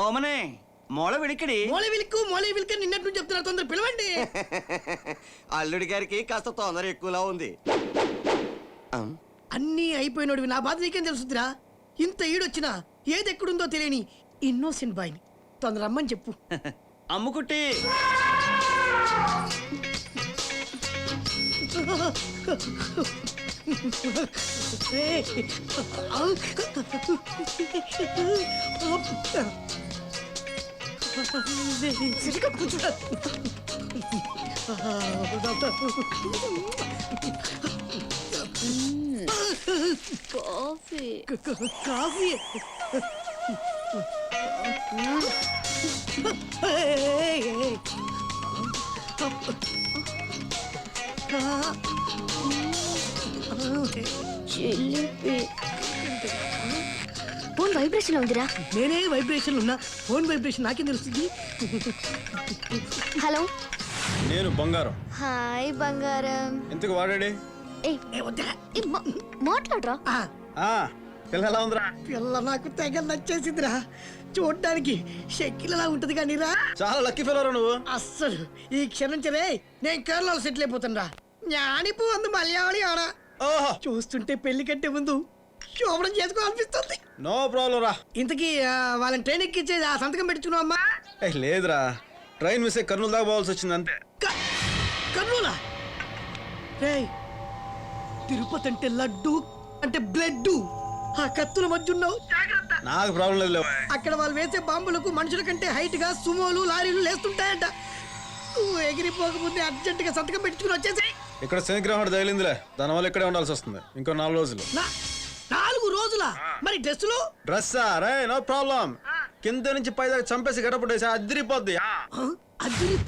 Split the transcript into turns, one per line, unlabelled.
ఓమనే మూల విడికిడి
మోళీ విలుకు నిన్నట్టు చెప్తున్నా, తొందర పిలవండి.
అల్లుడి గారికి కాస్త తొందర ఎక్కువలా ఉంది.
అన్నీ అయిపోయినోడివి, నా బాధ నీకేం తెలుసుద్దిరా? ఇంత ఈడొచ్చినా ఏది ఎక్కడుందో తెలియని ఇన్నోసెంట్ బాయ్ని తొందర రమ్మని చెప్పు.
అమ్ముకుట్టి
కాఫీ
ఫోన్ వైబ్రేషన్ ఉందిరా.
నేనే వైబ్రేషన్ ఉన్నా, ఫోన్ వైబ్రేషన్ నాకేం తెలుస్తుంది?
హలో,
నేను బంగారం.
హాయ్ బంగారం.
ఎందుకు వాడాడే?
మాట్లాడరా.
పిల్ల ఎలా ఉందిరా?
పిల్ల నాకు తెగ నచ్చేసిందిరా. చూడ్డానికి షెక్కిలలా ఉంటది కానీ రా,
చాలా లక్కీ ఫెలోరా నువ్వు.
అస్సలు ఈ క్షణించరే నేను కేరళలో సెటిల్ అయిపోతాను. జ్ఞానిపు అందు మలయాళి ఆడ
ఓహో,
చూస్తుంటే పెళ్లి కంటే ముందు శోభనం చేసుకోవాలనిపిస్తుంది.
నో ప్రాబ్లం రా.
ఇంతకీ వాళ్ళని ట్రైన్ ఎక్కించేది ఆ సంతకం పెట్టుకున్నావు అమ్మా?
లేదురా, ట్రైన్ మిస్ అయ్యి కర్నూలు దాకా పోవాల్సి వచ్చింది అంతే.
కర్నూలా? రేయ్, తిరుపతి అంటే లడ్డు అంటే బ్లడ్, ఆ కత్తుల మధ్య ఉన్నావు, జాగ్రత్త.
నాకు ప్రాబ్లం లేదు.
అక్కడ వాళ్ళు వేసే బాంబులకు మనుషుల కంటే హైట్ గా సుమోలు లారీలు లేస్తుంటాయంట. నువ్వు ఎగిరిపోకముందే అర్జెంట్ గా సంతకం పెట్టుకుని వచ్చేసి.
ఇక్కడ శనిగ్రహం తగిలిందిలే, దానివల్ల ఇక్కడే ఉండాల్సి వస్తుంది ఇంకో 4 రోజులు.
4 రోజులా? మరి డ్రెస్సులు?
డ్రెస్సా? రే నో ప్రాబ్లం, కింద నుంచి పై దాకా చంపేసి గడపడేసి అదిరిపోద్ది.
అదిరిపో